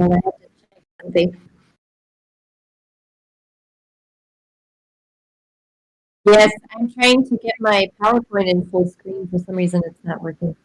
moment, I have to check something. Yes, I'm trying to get my PowerPoint in full screen. For some reason, it's not working.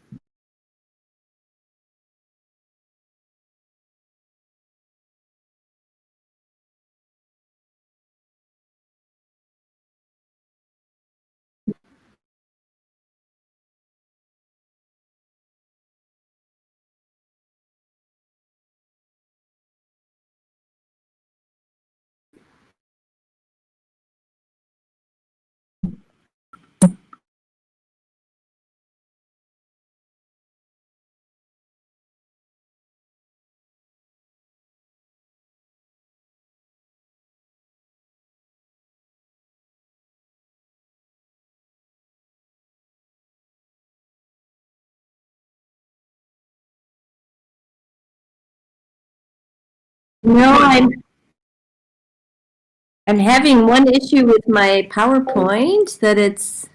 No, I'm having one issue with my PowerPoint that it's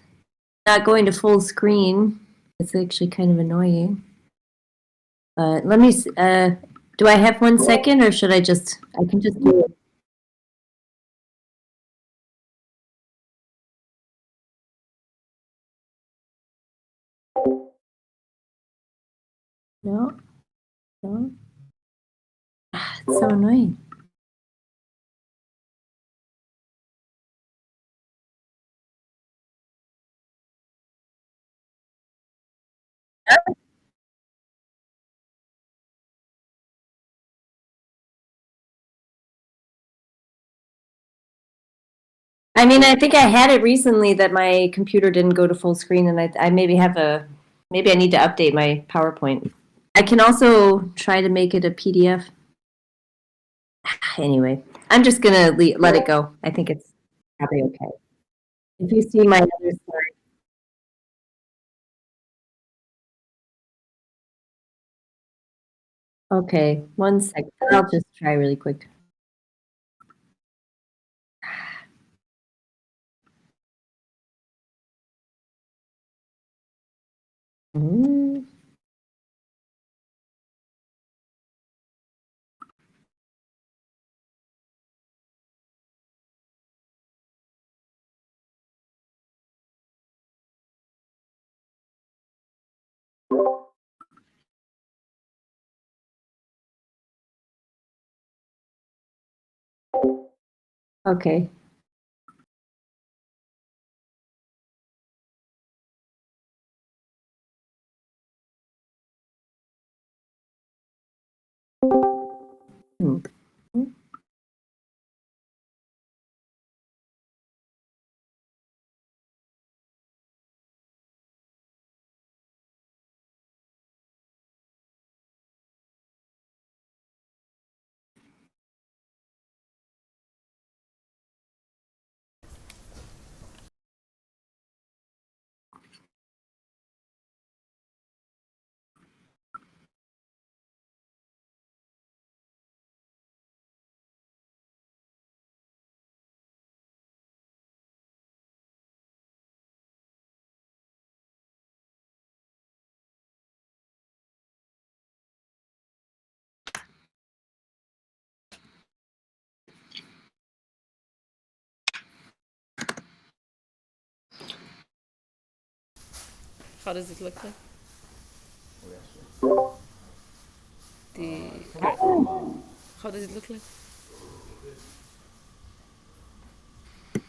not going to full screen. It's actually kind of annoying. Let me, do I have 1 second or should I just, I can just do it. No, no. It's so annoying. I mean, I think I had it recently that my computer didn't go to full screen, and I maybe have maybe I need to update my PowerPoint. I can also try to make it a PDF. Anyway, I'm just gonna let it go. I think it's probably okay. If you see my other slide. Okay, 1 second. I'll just try really quick. Mm. Okay. Hmm. How does it look like? How does it look like?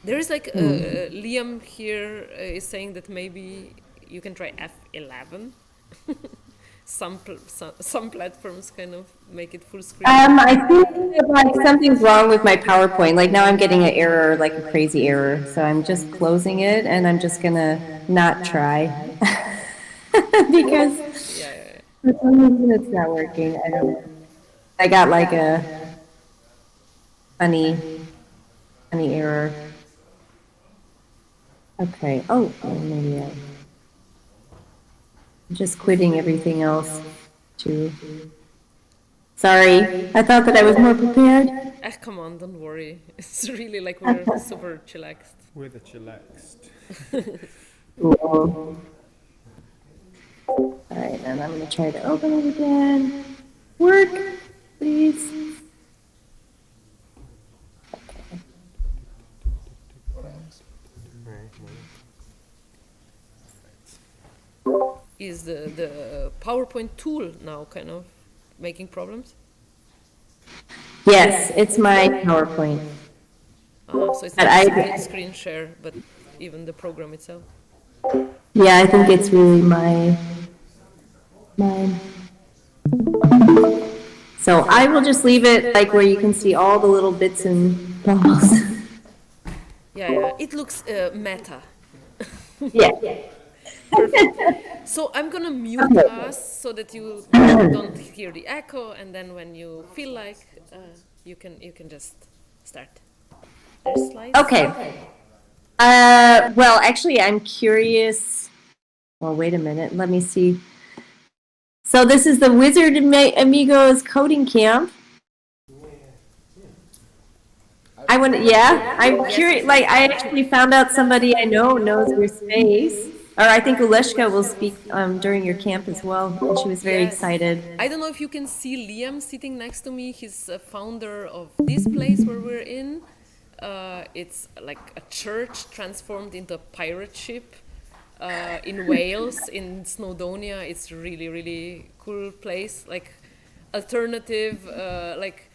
There is like Liam here is saying that maybe you can try F11. Some platforms kind of make it full screen. I think like something's wrong with my PowerPoint. Like now I'm getting an error, like a crazy error. So I'm just closing it and I'm just gonna not try. Because Yeah. for some reason it's not working. I don't know. I got like a funny, funny error. Okay. Oh, maybe I'm just quitting everything else too. Sorry. I thought that I was more prepared. Ah, come on, don't worry. It's really like we're super chillaxed. We're the chillaxed. Cool. All right, and I'm gonna try to open it again. Work. please. Is the PowerPoint tool now kind of making problems? Yes, it's my PowerPoint. So it's But not screen share, but even the program itself. yeah, I think it's really mine. So I will just leave it like where you can see all the little bits and bubbles. Yeah, it looks meta. Yeah. Perfect. So I'm gonna mute us so that you don't hear the echo, and then when you feel like, you can just start. There's slides. Okay. Well, actually, I'm curious. Well, wait a minute. Let me see. So this is the Wizard Amigos coding camp. I'm curious. Like, I actually found out somebody I know knows your space. Or I think Uleshka will speak during your camp as well, and she was very excited. I don't know if you can see Liam sitting next to me. He's a founder of this place where we're in. It's like a church transformed into a pirate ship in Wales, in Snowdonia. It's really, really cool place. Like alternative, like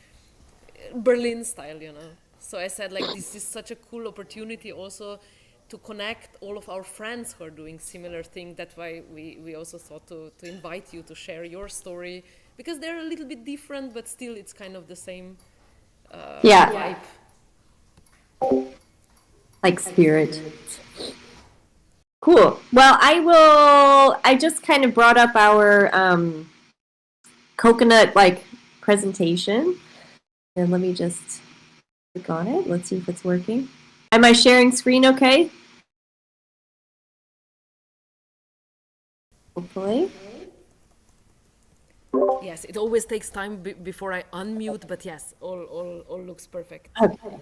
Berlin style, you know. So I said, like, this is such a cool opportunity also to connect all of our friends who are doing similar thing. That's why we also thought to invite you to share your story, because they're a little bit different, but still it's kind of the same vibe. Like spirit. Cool. Well, I just kind of brought up our Coconat like presentation. And let me just click on it. Let's see if it's working. Am I sharing screen okay? Hopefully. Yes, it always takes time before I unmute, but yes, all looks perfect. Okay.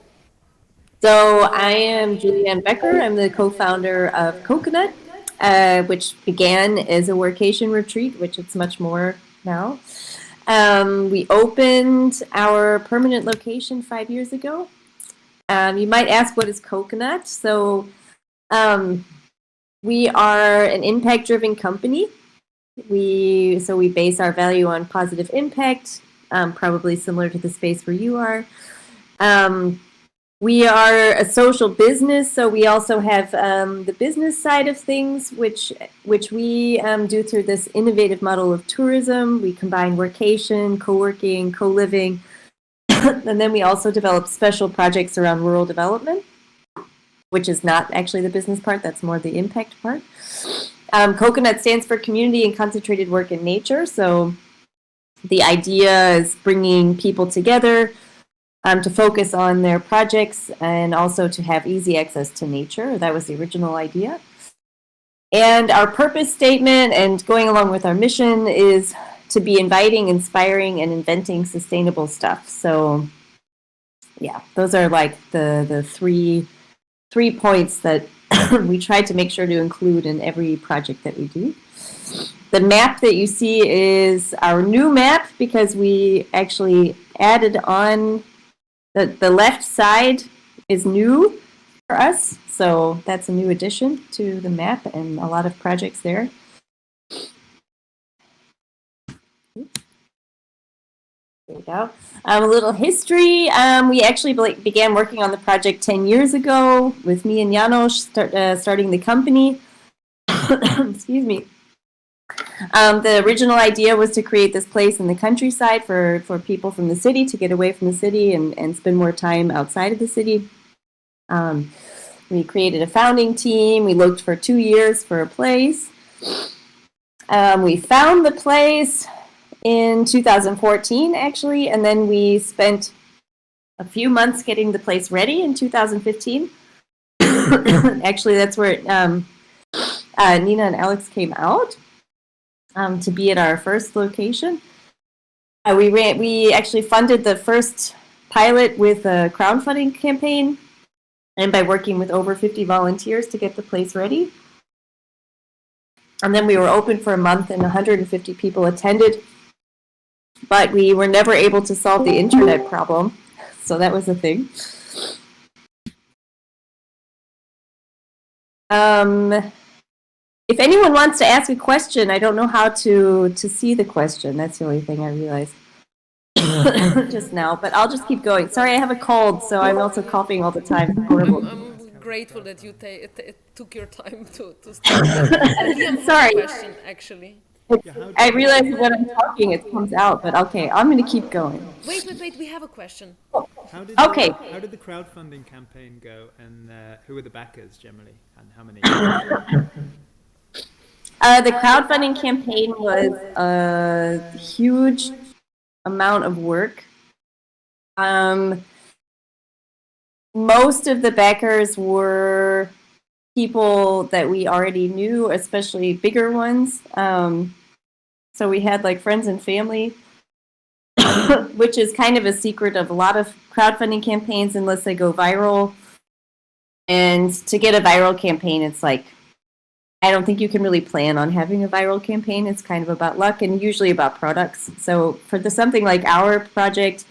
So I am Julianne Becker. I'm the co-founder of Coconat, which began as a workation retreat, which it's much more now. We opened our permanent location 5 years ago. You might ask, what is Coconut? So we are an impact-driven company. We base our value on positive impact, probably similar to the space where you are. We are a social business, so we also have the business side of things, which we do through this innovative model of tourism. We combine workation, co-working, co-living, and then we also develop special projects around rural development, which is not actually the business part, that's more the impact part. Coconut stands for Community and Concentrated Work in Nature, so the idea is bringing people together to focus on their projects and also to have easy access to nature. That was the original idea. And our purpose statement, and going along with our mission, is to be inviting, inspiring, and inventing sustainable stuff. So yeah, those are like the three points that we try to make sure to include in every project that we do. The map that you see is our new map because we actually added on the left side is new for us, so that's a new addition to the map and a lot of projects there. There we go. A little history. We actually began working on the project 10 years ago with me and Janos starting the company. Excuse me. The original idea was to create this place in the countryside for people from the city to get away from the city and spend more time outside of the city. We created a founding team. We looked for 2 years for a place. We found the place in 2014, actually, and then we spent a few months getting the place ready in 2015. Actually, that's where Nina and Alex came out. To be at our first location. We actually funded the first pilot with a crowdfunding campaign and by working with over 50 volunteers to get the place ready. And then we were open for a month and 150 people attended. but we were never able to solve the internet problem. So that was a thing. If anyone wants to ask a question, I don't know how to see the question. That's the only thing I realized just now, but I'll just keep going. Sorry, I have a cold, so I'm also coughing all the time. Horrible. I'm grateful that you took your time to start. Liam has Sorry. a question, actually. I realize when I'm talking, it comes out, but okay, I'm going to keep going. Wait, we have a question. How did the crowdfunding campaign go, and who were the backers generally, and how many? The crowdfunding campaign was a huge amount of work. Most of the backers were people that we already knew, especially bigger ones. So we had like friends and family, which is kind of a secret of a lot of crowdfunding campaigns unless they go viral. And to get a viral campaign, it's like, I don't think you can really plan on having a viral campaign. It's kind of about luck and usually about products. So for something like our project,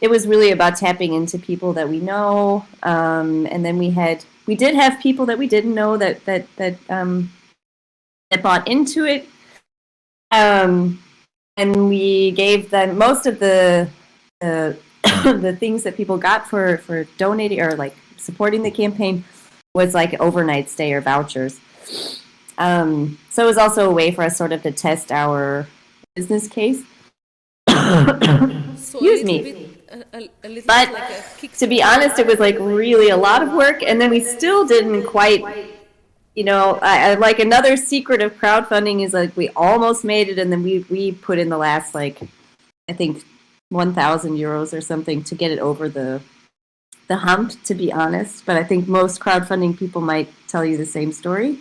it was really about tapping into people that we know. And then we did have people that we didn't know that bought into it. And we gave them most of the the things that people got for donating or like supporting the campaign was like overnight stay or vouchers. So it was also a way for us sort of to test our business case. Excuse me. But to be honest, it was like really a lot of work, and then we still didn't quite, I like another secret of crowdfunding is like we almost made it, and then we put in the last like I think 1,000 euros or something to get it over the hump, to be honest. But I think most crowdfunding people might tell you the same story.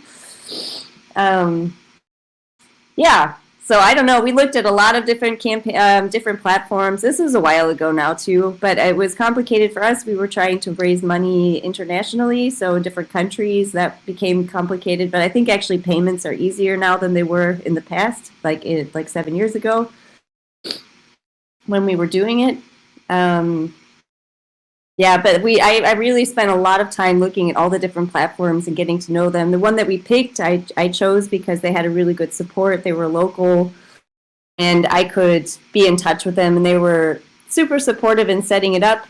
Yeah. So I don't know. We looked at a lot of different different platforms. This was a while ago now too, but it was complicated for us. We were trying to raise money internationally, so in different countries that became complicated. But I think actually payments are easier now than they were in the past, like 7 years ago when we were doing it. Yeah, but I really spent a lot of time looking at all the different platforms and getting to know them. The one that we picked, I chose because they had a really good support. They were local, and I could be in touch with them, and they were super supportive in setting it up.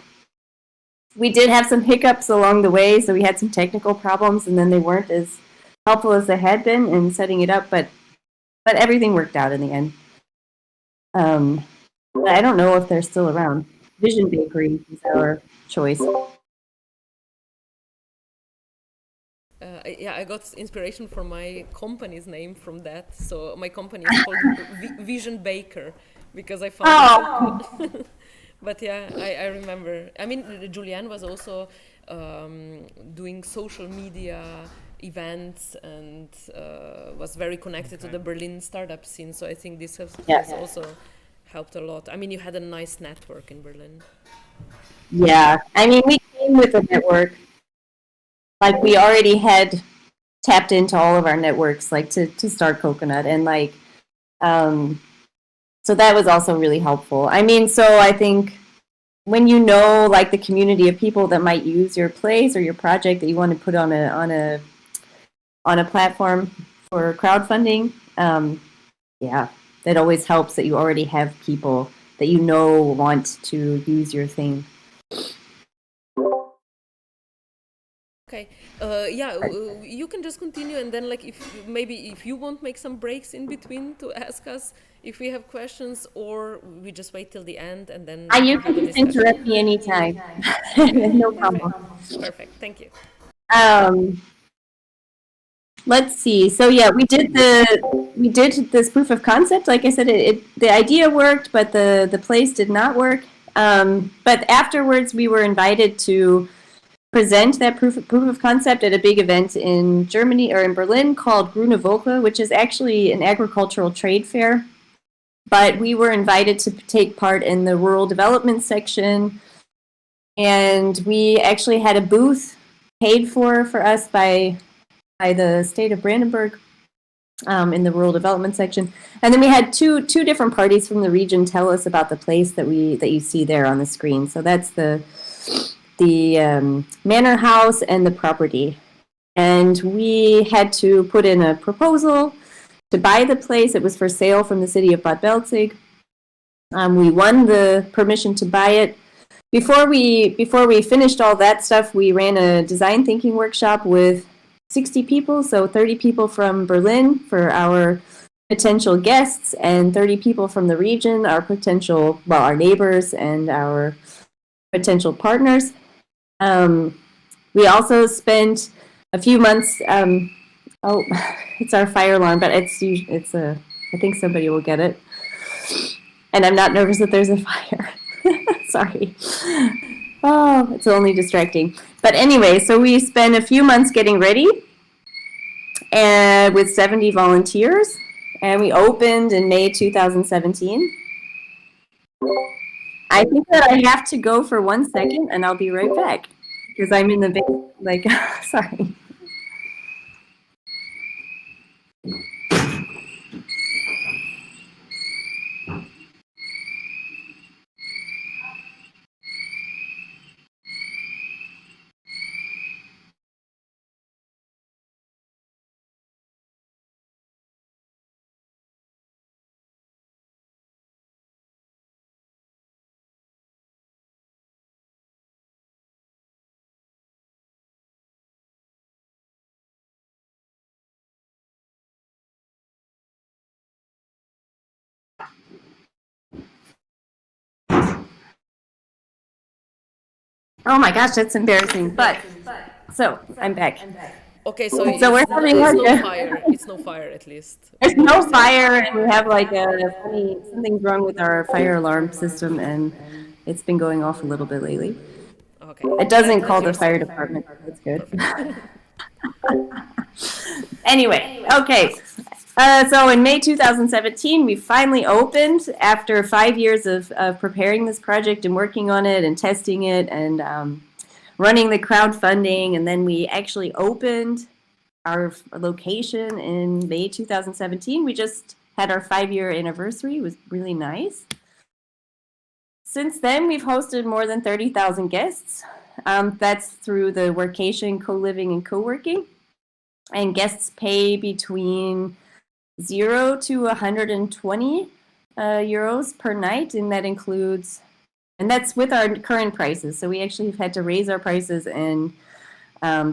We did have some hiccups along the way, so we had some technical problems, and then they weren't as helpful as they had been in setting it up, but everything worked out in the end. But I don't know if they're still around. Vision Bakery is our choice. Yeah, I got inspiration for my company's name from that. So my company is called Vision Baker because I found it so cool. But yeah, I remember. I mean, Julianne was also doing social media events and was very connected to the Berlin startup scene. So I think this has also helped a lot. I mean, you had a nice network in Berlin. Yeah, I mean, we came with a network. Like, we already had tapped into all of our networks, like, to start Coconut. And, like, so that was also really helpful. I mean, so I think when you know, like, the community of people that might use your place or your project that you want to put on a platform for crowdfunding, yeah, that always helps that you already have people that you know want to use your thing. Okay, yeah, you can just continue, and then like if you want make some breaks in between to ask us if we have questions, or we just wait till the end and then. You can just interrupt me anytime. No problem. Perfect. Thank you. Let's see. So yeah, we did this proof of concept. Like I said, the idea worked, but the place did not work. But afterwards, we were invited to present that proof of concept at a big event in Germany or in Berlin called Grüne Woche, which is actually an agricultural trade fair. But we were invited to take part in the rural development section, and we actually had a booth paid for us by the state of Brandenburg. in the rural development section. And then we had two different parties from the region tell us about the place that you see there on the screen. So that's the manor house and the property. And we had to put in a proposal to buy the place. It was for sale from the city of Bad Belzig. We won the permission to buy it. Before we finished all that stuff, we ran a design thinking workshop with 60 people, so 30 people from Berlin for our potential guests, and 30 people from the region, our neighbors and our potential partners. We also spent a few months. It's our fire alarm, but I think somebody will get it. And I'm not nervous that there's a fire. Sorry. Oh, it's only distracting. But anyway, so we spent a few months getting ready and with 70 volunteers, and we opened in May 2017. I think that I have to go for 1 second, and I'll be right back because I'm in the sorry. Oh my gosh, that's embarrassing. But so I'm back. Okay, so we're having there's like no a fire. It's no fire, at least. there's no fire, and we have like something's wrong with our fire alarm system, and it's been going off a little bit lately. Okay. It doesn't That call the you're fire safe. department. That's good. Perfect. Anyway, okay. So in May 2017, we finally opened after 5 years of preparing this project and working on it and testing it and running the crowdfunding. And then we actually opened our location in May 2017. We just had our 5-year anniversary. It was really nice. Since then, we've hosted more than 30,000 guests. That's through the Workation, co-living, and co-working. And guests pay between 0 to 120 euros per night, and that includes, and that's with our current prices. So we actually have had to raise our prices and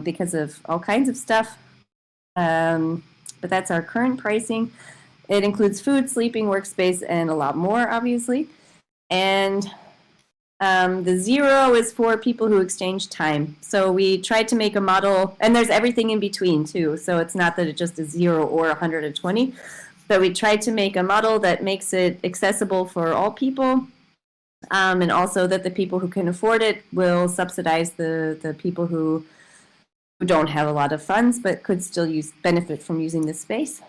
because of all kinds of stuff. But that's our current pricing. It includes food, sleeping, workspace, and a lot more, obviously. And the 0 is for people who exchange time. So we tried to make a model, and there's everything in between too. So it's not that it just is 0 or 120, but we tried to make a model that makes it accessible for all people, and also that the people who can afford it will subsidize the people who don't have a lot of funds but could still benefit from using this space.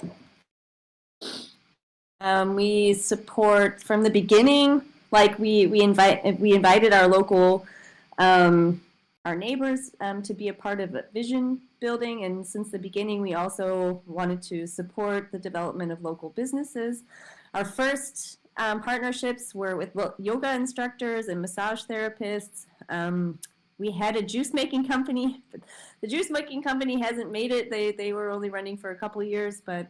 We support from the beginning. Like we invited our local, our neighbors to be a part of vision building, and since the beginning we also wanted to support the development of local businesses. Our first partnerships were with yoga instructors and massage therapists. We had a juice making company, but the juice making company hasn't made it. They were only running for a couple of years, but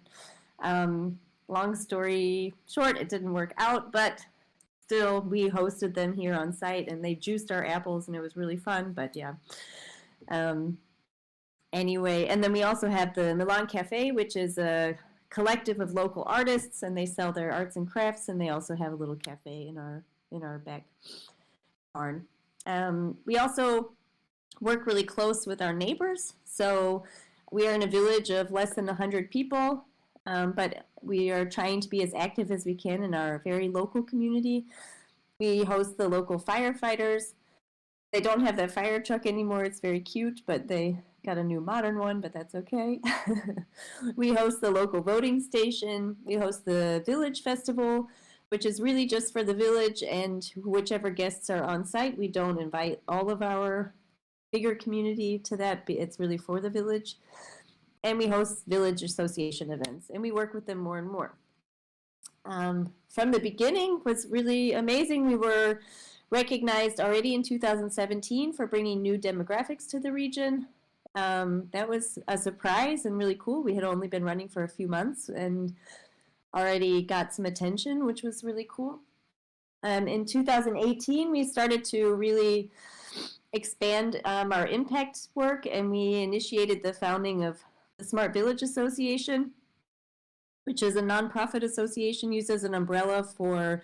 long story short, it didn't work out, but still, we hosted them here on site, and they juiced our apples, and it was really fun. But yeah. Anyway, and then we also have the Milan Cafe, which is a collective of local artists, and they sell their arts and crafts, and they also have a little cafe in our back barn. We also work really close with our neighbors. So we are in a village of less than 100 people. But we are trying to be as active as we can in our very local community. We host the local firefighters. They don't have that fire truck anymore. It's very cute, but they got a new modern one, but that's okay. We host the local voting station. We host the village festival, which is really just for the village and whichever guests are on site. We don't invite all of our bigger community to that. It's really for the village. and we host village association events, and we work with them more and more. From the beginning was really amazing. We were recognized already in 2017 for bringing new demographics to the region. That was a surprise and really cool. We had only been running for a few months and already got some attention, which was really cool. In 2018, we started to really expand our impact work, and we initiated the founding of the Smart Village Association, which is a nonprofit association used as an umbrella for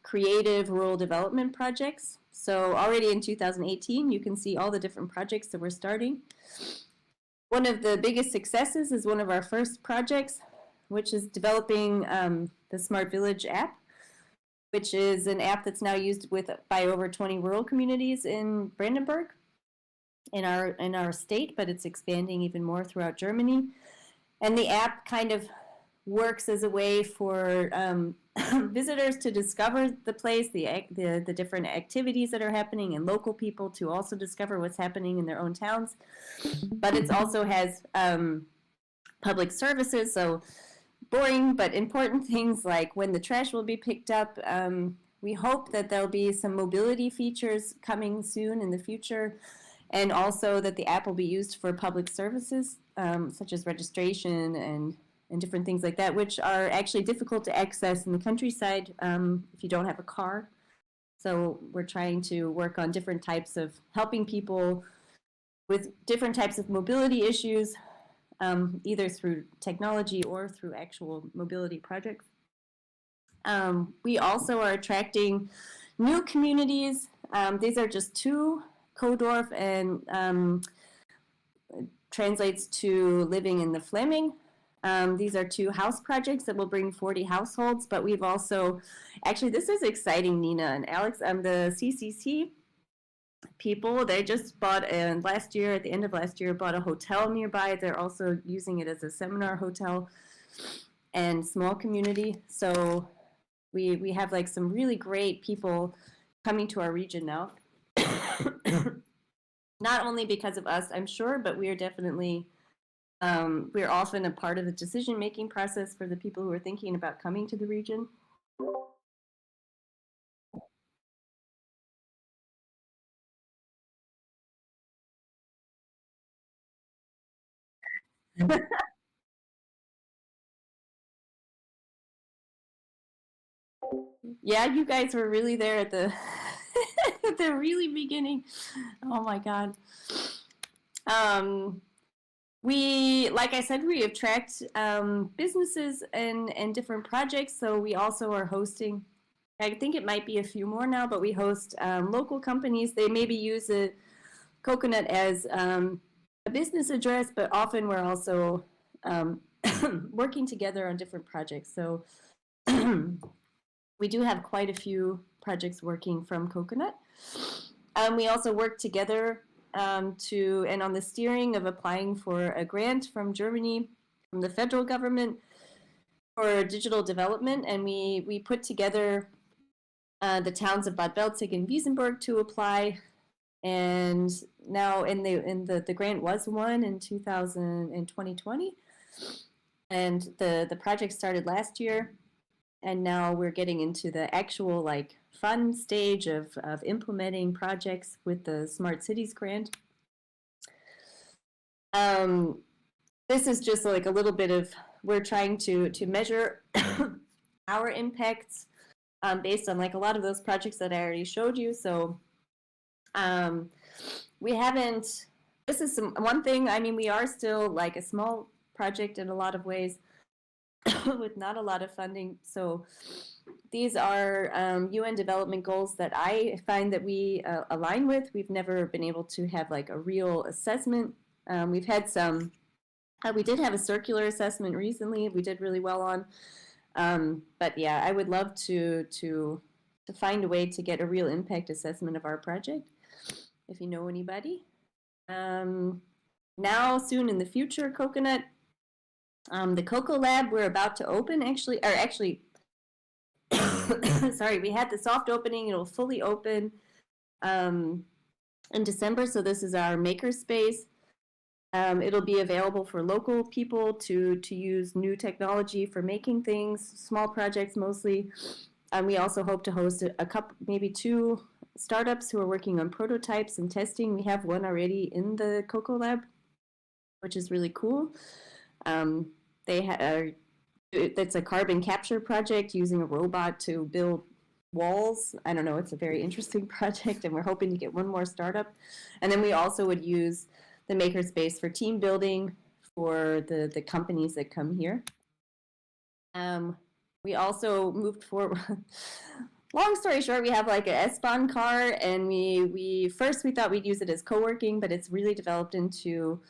creative rural development projects. So already in 2018, you can see all the different projects that we're starting. One of the biggest successes is one of our first projects, which is developing the Smart Village app, which is an app that's now used by over 20 rural communities in Brandenburg, in our state, but it's expanding even more throughout Germany. And the app kind of works as a way for visitors to discover the place, the different activities that are happening, and local people to also discover what's happening in their own towns. But it also has public services, so boring but important things like when the trash will be picked up. We hope that there'll be some mobility features coming soon in the future, and also that the app will be used for public services, such as registration and different things like that, which are actually difficult to access in the countryside if you don't have a car. So we're trying to work on different types of helping people with different types of mobility issues, either through technology or through actual mobility projects. We also are attracting new communities. These are just two, Kodorf and translates to living in the Fleming. These are two house projects that will bring 40 households, but we've also, actually this is exciting, Nina and Alex, the CCC people, they just bought, and at the end of last year, bought a hotel nearby. They're also using it as a seminar hotel and small community. So we have like some really great people coming to our region now. Not only because of us, I'm sure, but we are definitely, we're often a part of the decision-making process for the people who are thinking about coming to the region. Yeah, you guys were really there at the at the really beginning. Oh my God. We, like I said, we attract businesses and different projects. So we also are hosting, I think it might be a few more now, but we host local companies. They maybe use a Coconut as a business address, but often we're also working together on different projects. So we do have quite a few projects working from Coconut. We also work together and on the steering of applying for a grant from Germany, from the federal government, for digital development. And we put together the towns of Bad Belzig and Wiesenburg to apply. And now the grant was won in 2020. And the project started last year. And now we're getting into the actual like fun stage of implementing projects with the Smart Cities grant. This is just like a little bit of, we're trying to measure our impacts based on like a lot of those projects that I already showed you. So we haven't, this is one thing, I mean, we are still like a small project in a lot of ways, with not a lot of funding. So these are UN development goals that I find that we align with. We've never been able to have like a real assessment. We've had some, we did have a circular assessment recently, we did really well on. But yeah, I would love to find a way to get a real impact assessment of our project, if you know anybody. Now, soon in the future, Coconut, the Coco Lab we're about to open sorry, we had the soft opening. It'll fully open in December. So this is our maker space. It'll be available for local people to use new technology for making things, small projects mostly. We also hope to host a couple, maybe 2 startups who are working on prototypes and testing. We have one already in the Coco Lab, which is really cool. It's a carbon capture project using a robot to build walls. I don't know, it's a very interesting project, and we're hoping to get one more startup. And then we also would use the makerspace for team building for the companies that come here. We also moved forward. Long story short, we have like a S-Bahn car, and we first we thought we'd use it as co-working, but it's really developed into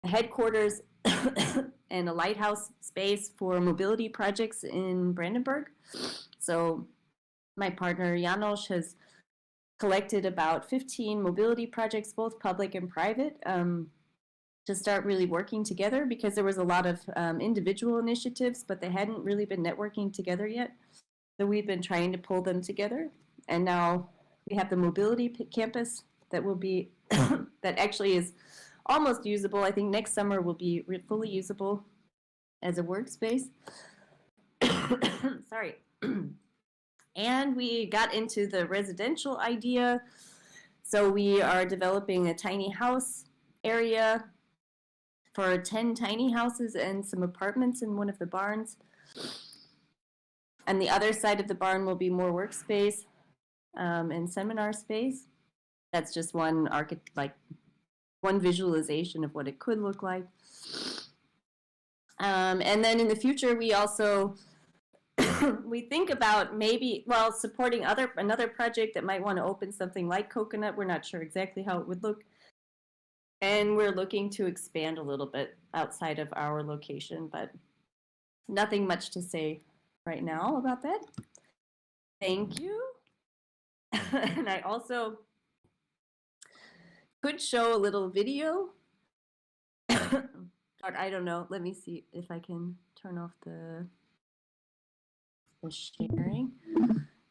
a headquarters and a lighthouse space for mobility projects in Brandenburg. So my partner Janos has collected about 15 mobility projects, both public and private, to start really working together, because there was a lot of individual initiatives, but they hadn't really been networking together yet. So we've been trying to pull them together. And now we have the mobility campus that will be, that actually is almost usable. I think next summer will be fully usable as a workspace. Sorry. And we got into the residential idea. So we are developing a tiny house area for 10 tiny houses and some apartments in one of the barns. And the other side of the barn will be more workspace and seminar space. That's just one visualization of what it could look like. And then in the future, we also we think about maybe, well, supporting another project that might want to open something like Coconat. We're not sure exactly how it would look. And we're looking to expand a little bit outside of our location, but nothing much to say right now about that. Thank you. And I also could show a little video. But I don't know. Let me see if I can turn off the sharing.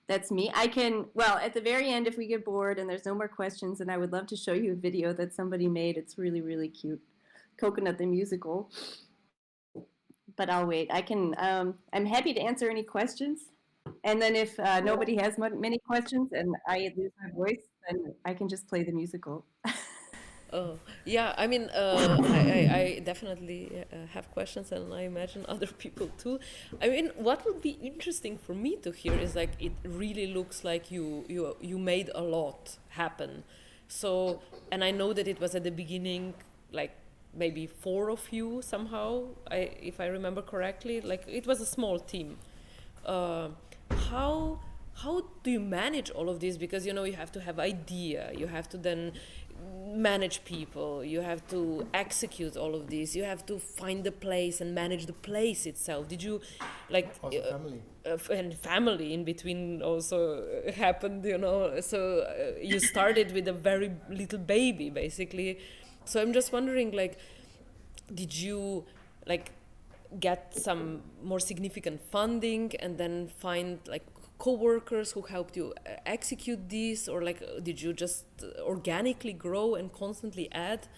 That's me. I can, well, at the very end, if we get bored and there's no more questions, and I would love to show you a video that somebody made. It's really, really cute. Coconut the musical. But I'll wait. I can, I'm happy to answer any questions. And then if nobody has many questions and I lose my voice, then I can just play the musical. Oh, yeah, I mean, I definitely have questions, and I imagine other people too. I mean, what would be interesting for me to hear is like, it really looks like you made a lot happen. So, and I know that it was at the beginning, like maybe 4 of you somehow, if I remember correctly, like it was a small team. How do you manage all of this? Because you have to have idea, you have to then manage people, you have to execute all of this, you have to find the place and manage the place itself. Did you like also family and family in between also happened, so you started with a very little baby basically. So I'm just wondering, like, did you like get some more significant funding and then find like co-workers who helped you execute this, or like did you just organically grow and constantly add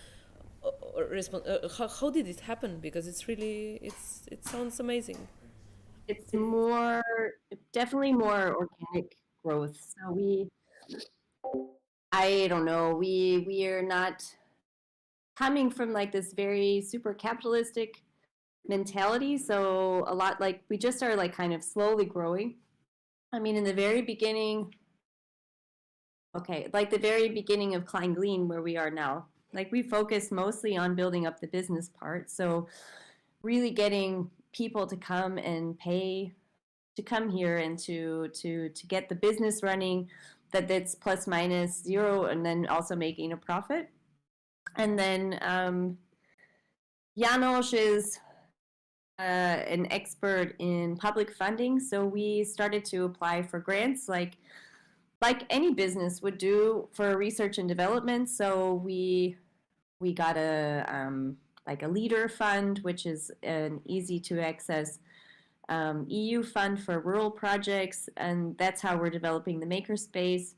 how did it happen? Because it sounds amazing. It's definitely more organic growth. So I don't know, we are not coming from like this very super capitalistic mentality. So a lot, like, we just are like kind of slowly growing. I mean, in the very beginning, like the very beginning of Klein Glean, where we are now, like we focused mostly on building up the business part. So really getting people to come and pay to come here and to get the business running, that's plus minus zero, and then also making a profit. And then Janos is an expert in public funding, so we started to apply for grants like any business would do for research and development. So we got a leader fund, which is an easy to access EU fund for rural projects, and that's how we're developing the makerspace.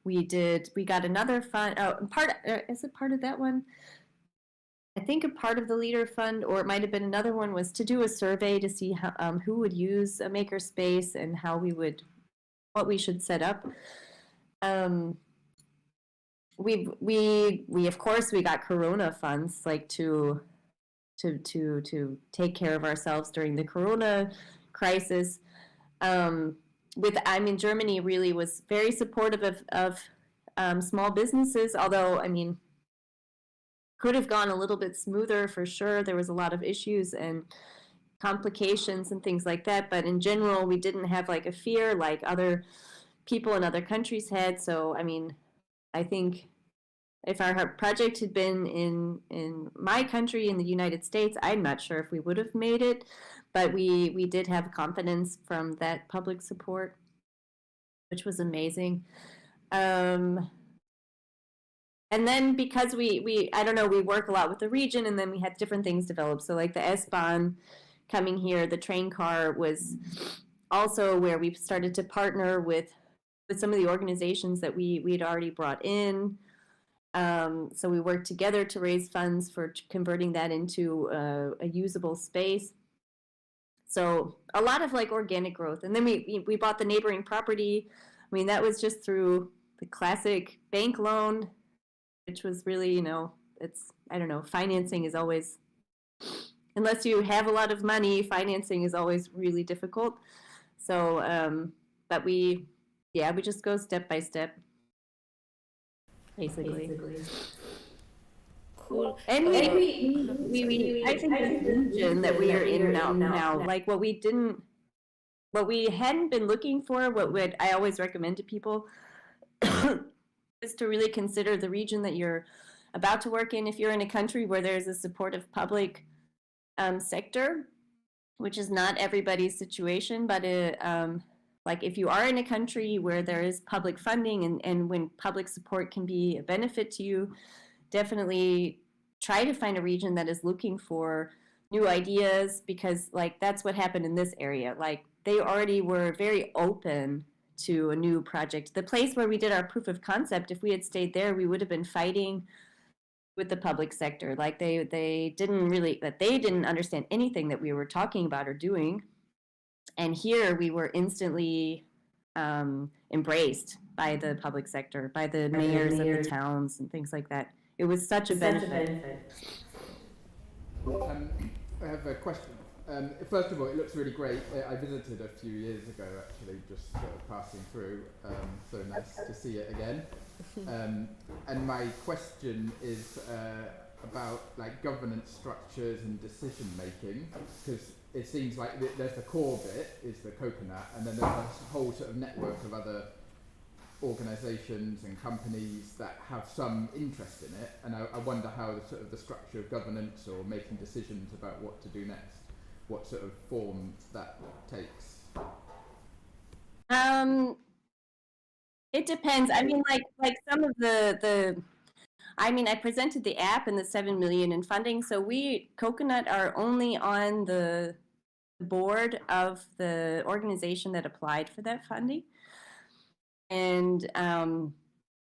we got another fund. Is it part of that one? I think a part of the Leader Fund, or it might have been another one, was to do a survey to see how, who would use a makerspace and what we should set up. We of course we got Corona funds, like to take care of ourselves during the Corona crisis. Germany really was very supportive of small businesses, although, I mean, could have gone a little bit smoother for sure. There was a lot of issues and complications and things like that, but in general, we didn't have like a fear like other people in other countries had. So, I mean, I think if our project had been in my country, in the United States, I'm not sure if we would have made it, but we did have confidence from that public support, which was amazing. And then because I don't know, we work a lot with the region, and then we had different things developed. So like the S-Bahn coming here, the train car was also where we started to partner with some of the organizations that we had already brought in. So we worked together to raise funds for converting that into a usable space. So a lot of like organic growth. And then we bought the neighboring property. I mean, that was just through the classic bank loan, which was really, you know, I don't know, financing is always, unless you have a lot of money, financing is always really difficult. So, but we just go step by step, basically. Cool. And I think the region that we are in now, like what we hadn't been looking for, what I always recommend to people is to really consider the region that you're about to work in. If you're in a country where there's a supportive public sector, which is not everybody's situation, but like if you are in a country where there is public funding and when public support can be a benefit to you, definitely try to find a region that is looking for new ideas, because like that's what happened in this area. Like they already were very open to a new project. The place where we did our proof of concept, if we had stayed there, we would have been fighting with the public sector. Like they didn't understand anything that we were talking about or doing. And here we were instantly embraced by the public sector, by the mayors of the towns and things like that. It was such a benefit. I have a question. First of all, it looks really great. I visited a few years ago, actually, just sort of passing through. So nice to see it again. And my question is about like governance structures and decision making, because it seems like there's the core bit is the Coconat, and then there's a whole sort of network of other organisations and companies that have some interest in it, and I wonder how the sort of the structure of governance or making decisions about what to do next, what sort of form that takes. It depends. I mean, like some of I presented the app and the 7 million in funding. So Coconut are only on the board of the organization that applied for that funding. And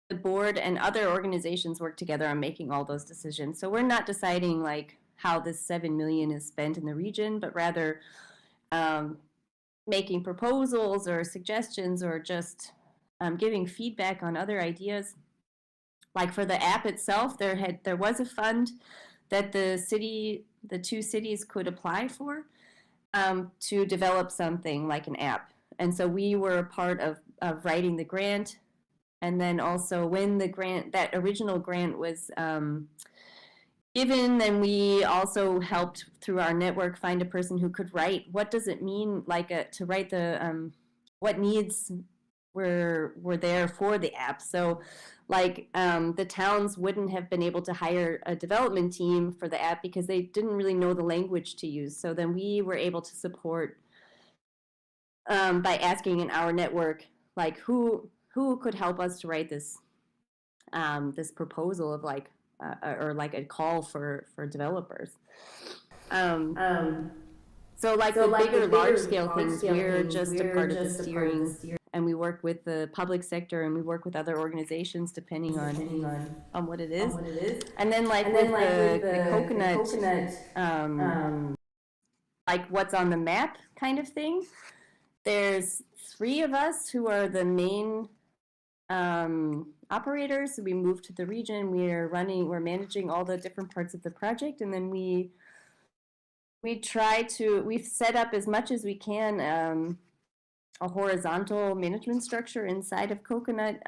the board and other organizations work together on making all those decisions. So we're not deciding like how this 7 million is spent in the region, but rather making proposals or suggestions, or just giving feedback on other ideas. Like for the app itself, there was a fund that the two cities could apply for to develop something like an app. And so we were a part of writing the grant. And then also when that original grant was given, then we also helped through our network find a person who could write, what does it mean to write the, what needs were there for the app. So like the towns wouldn't have been able to hire a development team for the app because they didn't really know the language to use. So then we were able to support by asking in our network, like who could help us to write this this proposal of like or like a call for developers. So like the bigger large scale things, we're just a part of the steering and we work with the public sector, and we work with other organizations depending on what it is. And then like with the coconut, like what's on the map kind of thing. There's 3 of us who are the main operators. So we moved to the region. We're managing all the different parts of the project, and then we've set up as much as we can a horizontal management structure inside of Coconut.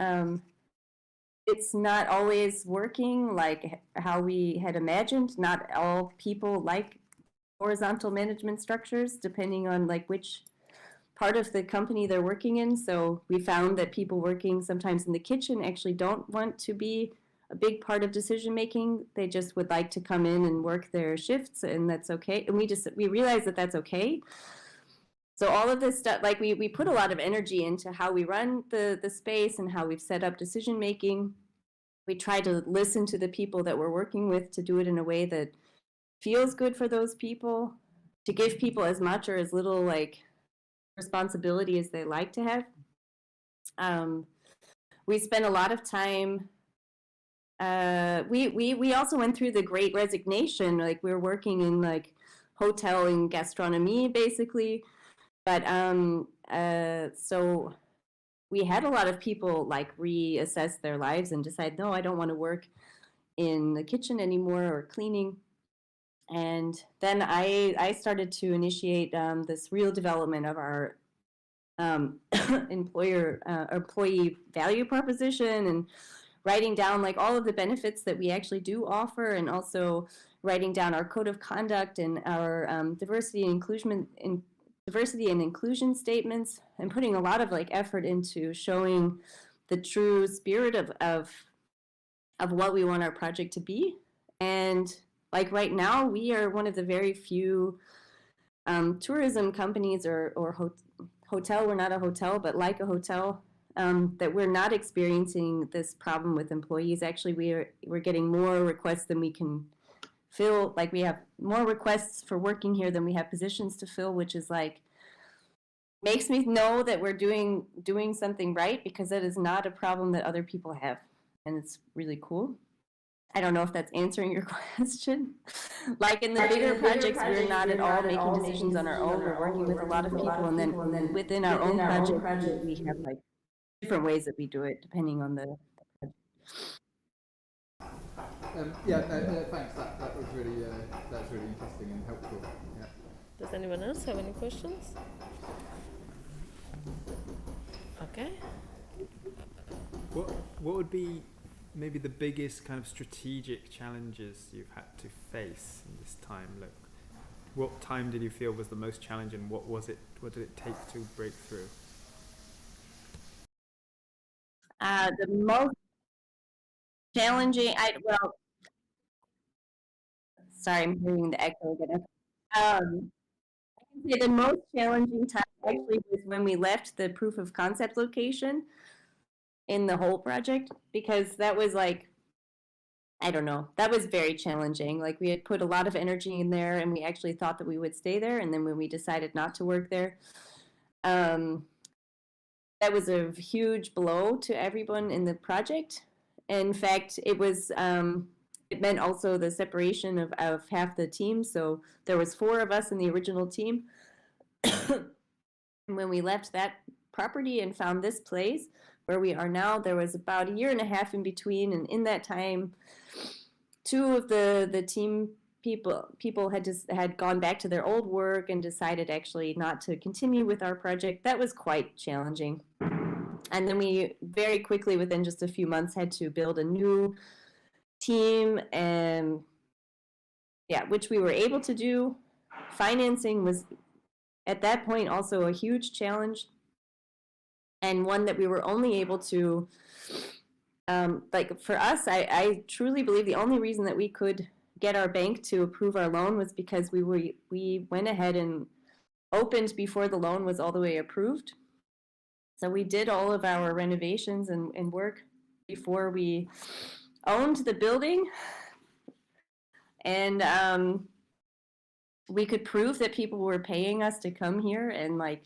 It's not always working like how we had imagined. Not all people like horizontal management structures, depending on like which part of the company they're working in. So we found that people working sometimes in the kitchen actually don't want to be a big part of decision making. They just would like to come in and work their shifts, and that's okay. And we realized that that's okay. So all of this stuff, like we put a lot of energy into how we run the space and how we've set up decision making. We try to listen to the people that we're working with to do it in a way that feels good for those people, to give people as much or as little like responsibility as they like to have. We spent a lot of time. We also went through the Great Resignation. Like we were working in like hotel and gastronomy basically, but so we had a lot of people like reassess their lives and decide, no, I don't want to work in the kitchen anymore or cleaning. And then I started to initiate this real development of our employee value proposition, and writing down like all of the benefits that we actually do offer, and also writing down our code of conduct and our diversity and inclusion statements, and putting a lot of like effort into showing the true spirit of what we want our project to be. And like right now, we are one of the very few tourism companies or hotel. We're not a hotel, but like a hotel, that we're not experiencing this problem with employees. Actually, we're getting more requests than we can fill. Like we have more requests for working here than we have positions to fill, which is like makes me know that we're doing something right, because that is not a problem that other people have, and it's really cool. I don't know if that's answering your question. Like in the bigger projects, we're not at all making decisions on our own. We're working with a lot of people, and then within our own project, we have like different ways that we do it depending on the project. Thanks. That was really interesting and helpful. Yeah. Does anyone else have any questions? Okay. What would be maybe the biggest kind of strategic challenges you've had to face in this time? Like, what time did you feel was the most challenging? What did it take to break through? The most challenging, sorry, I'm hearing the echo again. I can say the most challenging time actually was when we left the proof of concept location in the whole project, because that was like, I don't know, that was very challenging. Like we had put a lot of energy in there, and we actually thought that we would stay there. And then when we decided not to work there, that was a huge blow to everyone in the project. In fact, it was, it meant also the separation of half the team. So there was 4 of us in the original team. And when we left that property and found this place where we are now, there was about 1.5 years in between. And in that time, 2 of the team people had gone back to their old work and decided actually not to continue with our project. That was quite challenging. And then we very quickly, within just a few months, had to build a new team, and which we were able to do. Financing was at that point also a huge challenge, and one that we were only able to, like for us, I truly believe the only reason that we could get our bank to approve our loan was because we went ahead and opened before the loan was all the way approved. So we did all of our renovations and work before we owned the building, and we could prove that people were paying us to come here and like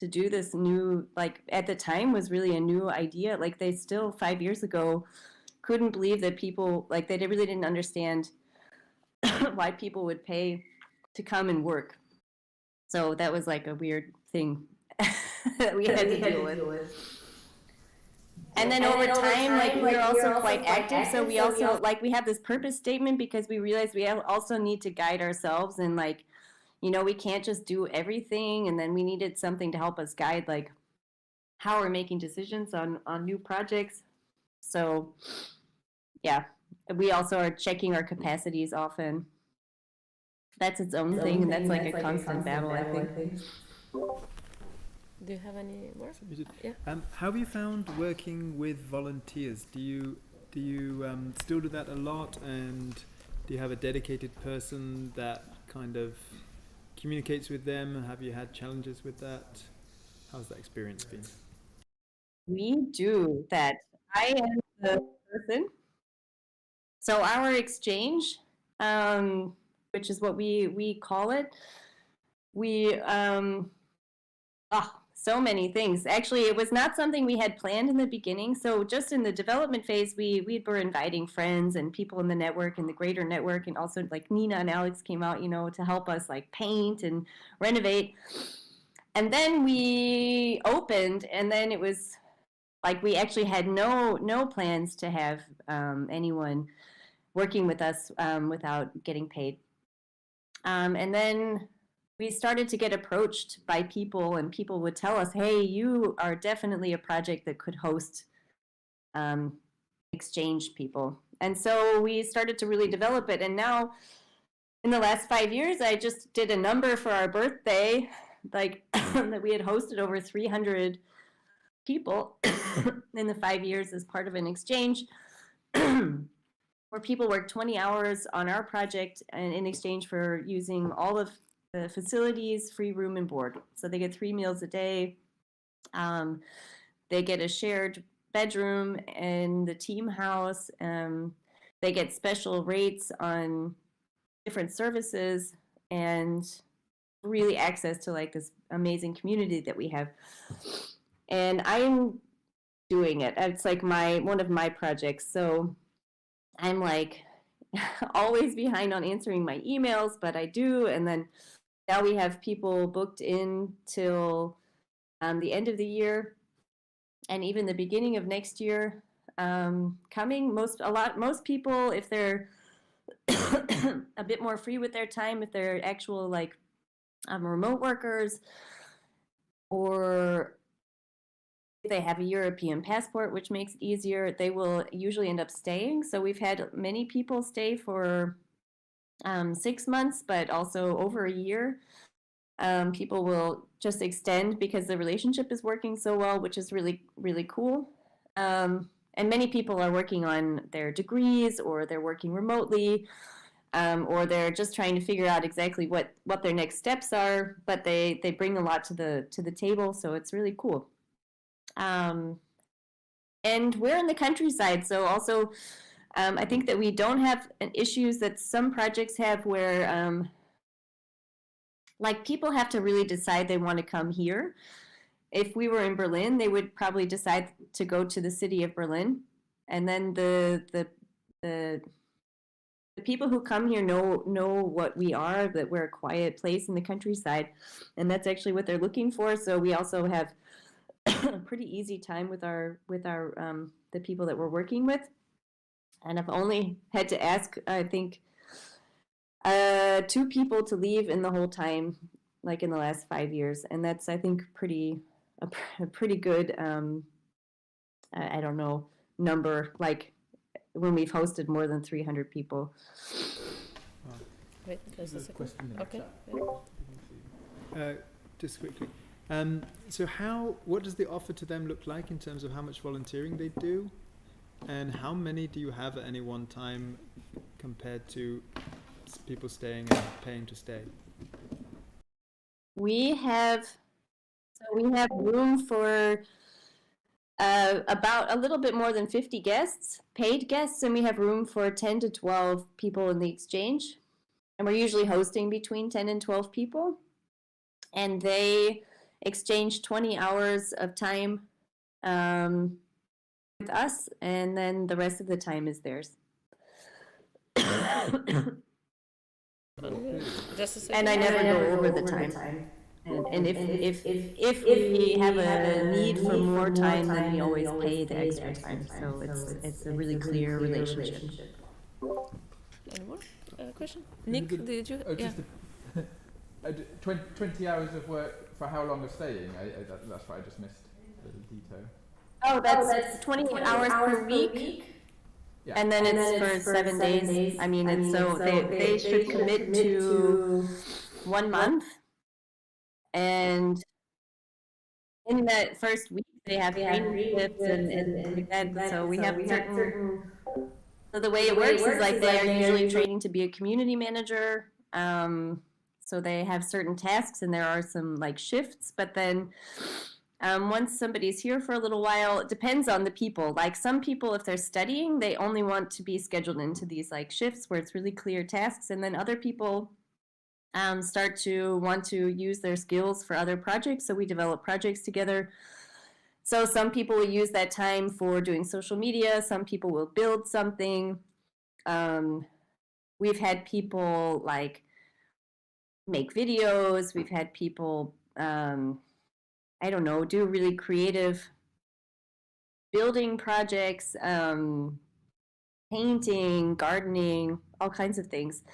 to do this new, like at the time was really a new idea. Like they still 5 years ago couldn't believe that people, like they really didn't understand why people would pay to come and work. So that was like a weird thing that we had to deal with. And then over time, like we're also quite active. So we also like we have this purpose statement because we realize we also need to guide ourselves and like, you know, we can't just do everything. And then we needed something to help us guide like how we're making decisions on new projects. So yeah, we also are checking our capacities often. That's its own thing, and that's like a constant battle, I think. Do you have any more? Yeah. How have you found working with volunteers? Do you still do that a lot, and do you have a dedicated person that kind of communicates with them? Have you had challenges with that? How's that experience been? We do that. I am the person. So our exchange, which is what we call it, we so many things. Actually, it was not something we had planned in the beginning. So just in the development phase, we were inviting friends and people in the network and the greater network, and also like Nina and Alex came out, you know, to help us like paint and renovate. And then we opened, and then it was like we actually had no plans to have anyone working with us without getting paid. And then we started to get approached by people, and people would tell us, hey, you are definitely a project that could host exchange people. And so we started to really develop it. And now in the last 5 years, I just did a number for our birthday, like that we had hosted over 300 people in the 5 years as part of an exchange where people work 20 hours on our project and in exchange for using all of the facilities, free room and board. So they get 3 meals a day. They get a shared bedroom in the team house. They get special rates on different services and really access to like this amazing community that we have. And I'm doing it. It's like one of my projects. So I'm like always behind on answering my emails, but I do. And then now we have people booked in till the end of the year and even the beginning of next year coming. Most people, if they're a bit more free with their time, if they're actual like remote workers, or if they have a European passport, which makes it easier, they will usually end up staying. So we've had many people stay for 6 months, but also over a year. People will just extend because the relationship is working so well, which is really, really cool. And many people are working on their degrees, or they're working remotely, or they're just trying to figure out exactly what their next steps are, but they bring a lot to the table, so it's really cool. And we're in the countryside, so also I think that we don't have issues that some projects have where like people have to really decide they want to come here. If we were in Berlin, they would probably decide to go to the city of Berlin, and then the people who come here know what we are, that we're a quiet place in the countryside, and that's actually what they're looking for. So we also have a pretty easy time with our the people that we're working with, and I've only had to ask, I think, 2 people to leave in the whole time, like in the last 5 years, and that's, I think, a pretty good I don't know, number, like when we've hosted more than 300 people. Wait, there's a question in the chat. Just quickly. So what does the offer to them look like in terms of how much volunteering they do, and how many do you have at any one time compared to people staying and paying to stay? We have room for about a little bit more than 50 guests, paid guests, and we have room for 10 to 12 people in the exchange. And we're usually hosting between 10 and 12 people. And exchange 20 hours of time with us, and then the rest of the time is theirs. Just a second. And I never go over the time. And if we have a need for more time, then we always pay the extra time. So it's a really clear relationship. Any more question? Nick, did you? Oh, just 20 hours of work for how long of staying? That's what I just missed, the detail. Oh, that's 20 hours per week. Yeah. And then it's for 7 days. I mean, it's so they should commit to 1 month. And in that first week, they have training shifts and like that. So we have certain. So the way it works is like they are usually training to be a community manager. So they have certain tasks, and there are some like shifts. But then once somebody's here for a little while, it depends on the people. Like some people, if they're studying, they only want to be scheduled into these like shifts where it's really clear tasks. And then other people start to want to use their skills for other projects. So we develop projects together. So some people will use that time for doing social media. Some people will build something. We've had people like make videos. We've had people, I don't know, do really creative building projects, painting, gardening, all kinds of things.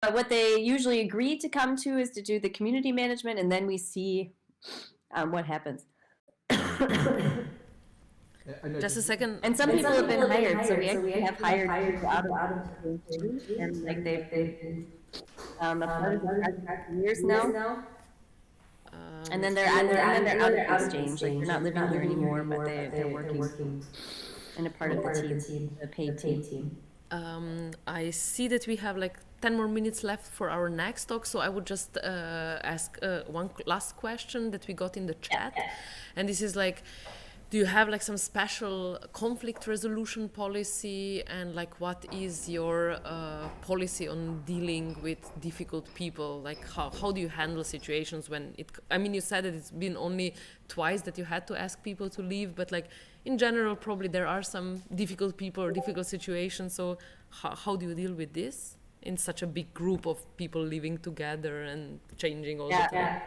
But what they usually agree to come to is to do the community management, and then we see what happens. Just a second. And some people have been hired, so we actually have hired people out of the team, and like they've been a part of the project for years now. And then they're out of exchange, like they're not living here anymore, but they're working and a part of the team, the paid team. I see that we have like 10 more minutes left for our next talk, so I would just ask one last question that we got in the chat. And this is like, do you have like some special conflict resolution policy, and like what is your policy on dealing with difficult people? Like how do you handle situations when it, I mean, you said that it's been only twice that you had to ask people to leave, but like in general, probably there are some difficult people or difficult situations. So how do you deal with this in such a big group of people living together and changing all the time?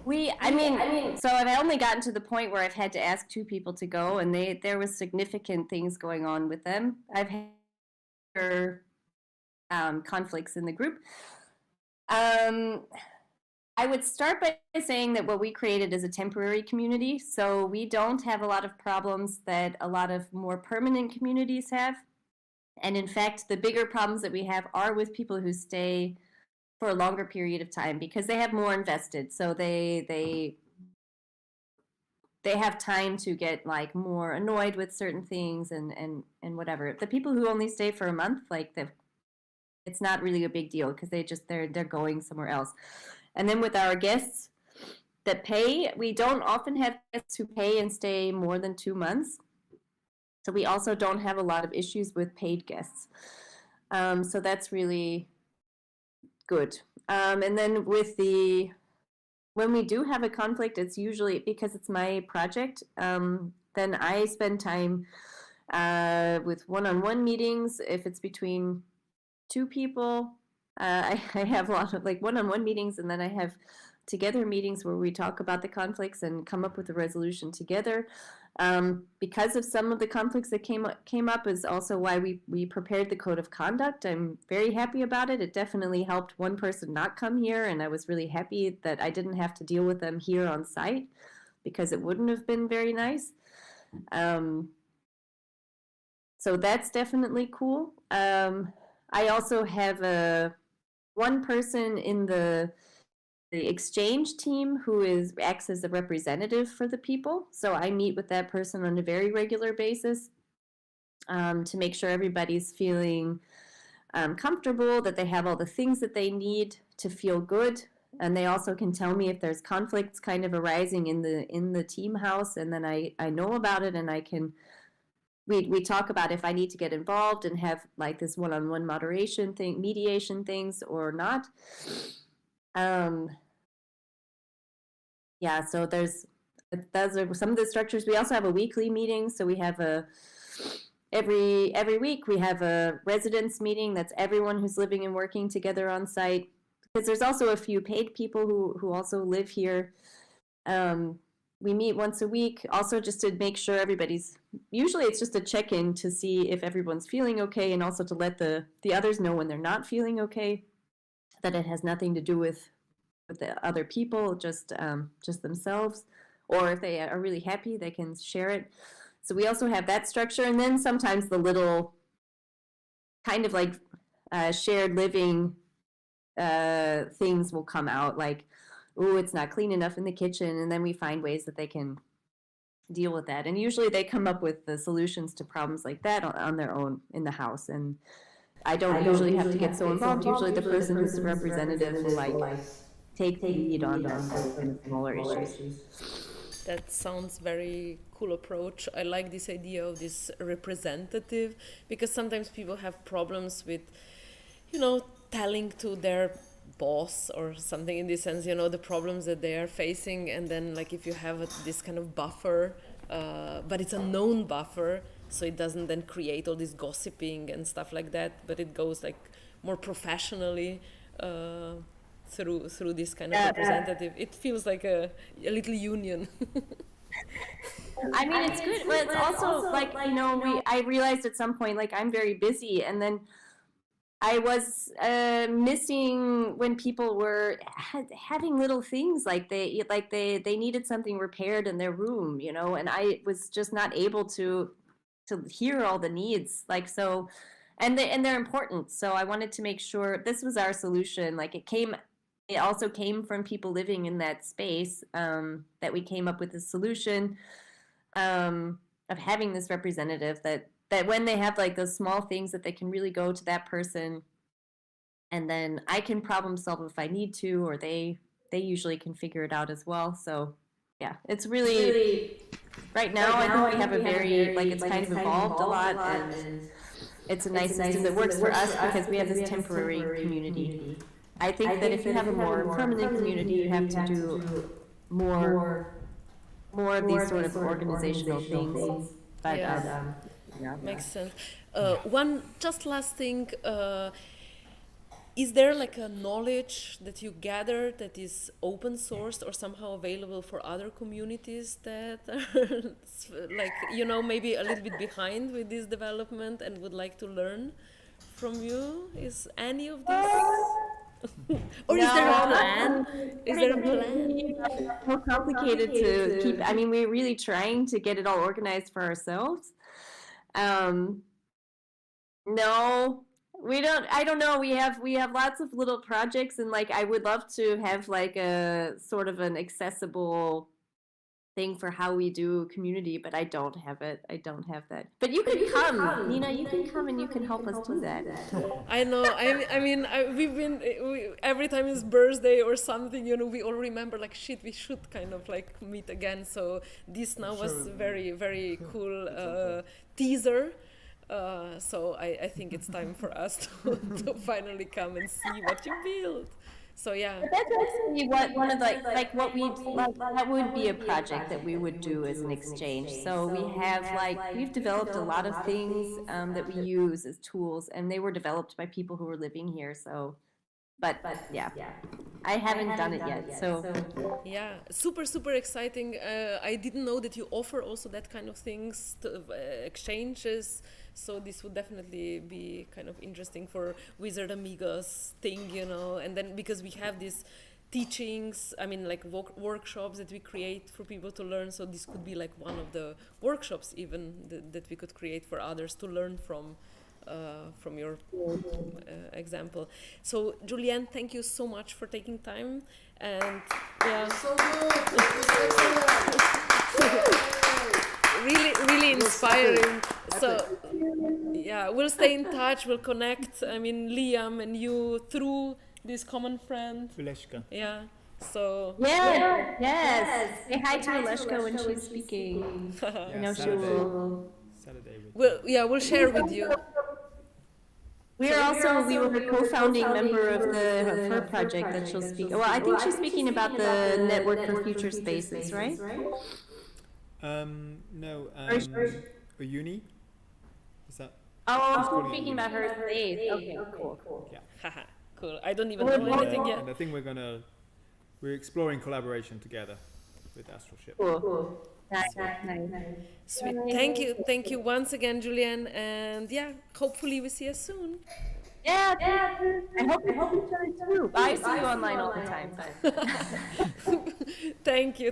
I mean, so I've only gotten to the point where I've had to ask 2 people to go, and there was significant things going on with them. I've had conflicts in the group. I would start by saying that what we created is a temporary community, so we don't have a lot of problems that a lot of more permanent communities have. And in fact, the bigger problems that we have are with people who stay for a longer period of time because they have more invested. So they have time to get like more annoyed with certain things and whatever. The people who only stay for a month, like it's not really a big deal because they're going somewhere else. And then with our guests that pay, we don't often have guests who pay and stay more than 2 months. So we also don't have a lot of issues with paid guests. So that's really good. And then when we do have a conflict, it's usually because it's my project. Then I spend time with one-on-one meetings. If it's between 2 people, I have a lot of like one-on-one meetings, and then I have together meetings where we talk about the conflicts and come up with a resolution together. Because of some of the conflicts that came up is also why we prepared the code of conduct. I'm very happy about it. It definitely helped one person not come here, and I was really happy that I didn't have to deal with them here on site because it wouldn't have been very nice. So that's definitely cool. I also have one person in the exchange team who acts as a representative for the people. So I meet with that person on a very regular basis to make sure everybody's feeling comfortable, that they have all the things that they need to feel good. And they also can tell me if there's conflicts kind of arising in the team house, and then I know about it, and I can we talk about if I need to get involved and have like this one-on-one mediation things or not. yeah, so those are some of the structures. We also have a weekly meeting, so we have every week we have a residence meeting. That's everyone who's living and working together on site. Because there's also a few paid people who also live here. We meet once a week, also just to make sure everybody's. Usually, it's just a check-in to see if everyone's feeling okay, and also to let the others know when they're not feeling okay. That it has nothing to do with the other people, just themselves, or if they are really happy, they can share it. So we also have that structure, and then sometimes the little kind of like shared living things will come out, like, oh, it's not clean enough in the kitchen, and then we find ways that they can deal with that. And usually they come up with the solutions to problems like that on their own in the house. And I don't usually have to get so involved. Usually the person who's the representative will like take the lead on those kind of smaller issues. That sounds very cool approach. I like this idea of this representative, because sometimes people have problems with, telling to their boss or something, in this sense, the problems that they are facing. And then like if you have this kind of buffer, but it's a known buffer, so it doesn't then create all this gossiping and stuff like that, but it goes like more professionally through this kind of representative. It feels like a little union. I mean, it's good, but it's also like, I realized at some point, like, I'm very busy, and then I was missing when people were having little things, like they needed something repaired in their room, and I was just not able to hear all the needs, like, so, and they're important. So I wanted to make sure this was our solution. Like it also came from people living in that space, that we came up with a solution of having this representative that when they have like those small things, that they can really go to that person, and then I can problem solve if I need to, or they usually can figure it out as well. So yeah, it's really right now, I think we have a very, like, it's kind of evolved a lot, and it's a nice system that works for us because we have this temporary community. I think that if you have a more permanent community, you have to do more of these sort of organizational things. But Yes. yeah. Makes sense. One just last thing. Is there like a knowledge that you gather that is open sourced or somehow available for other communities that are like, maybe a little bit behind with this development and would like to learn from you? Is any of this? Or is there a plan? Is there a plan? It's so complicated to keep. I mean, we're really trying to get it all organized for ourselves. No, we don't. I don't know. We have lots of little projects, and like I would love to have like a sort of an accessible thing for how we do community, but I don't have it. I don't have that. But you can come, Nina. You can come and you can help us do that. I know. We've been every time it's birthday or something, we all remember like shit. We should kind of like meet again. So this now was very, very cool teaser. So I think it's time for us to finally come and see what you built. So yeah. But that's actually what one of what we like, that would be a project that we would do as an exchange. So we've developed a lot of things that we use as tools, and they were developed by people who were living here. So, but yeah, I haven't done it yet. So yeah, super, super exciting. I didn't know that you offer also that kind of things, exchanges. So this would definitely be kind of interesting for Wizard Amigos thing, and then because we have these teachings, like workshops that we create for people to learn. So this could be like one of the workshops even that we could create for others to learn from your example. So Julianne, thank you so much for taking time, and yeah. So good. Really, really inspiring. So yeah, we'll stay in touch, we'll connect, Liam and you through this common friend. Vileshka. Yeah, so yes. Say hi to Aleshka when she's speaking. Yeah, She will. Saturday. we'll share with you. We were a co-founding member of her project that she'll speak. Well, I think she's speaking about the Network for Future Spaces, right? No, a uni? Is that? Oh, calling I'm it speaking uni. about her space. Okay, cool. Yeah. Haha, cool. I don't even know anything yet. And I think we're exploring collaboration together with Astral Ship. Cool. Nice. Sweet. Thank you once again, Julianne. And yeah, hopefully we see you soon. Yeah, I hope each other too. I see you online all the time. Thank you.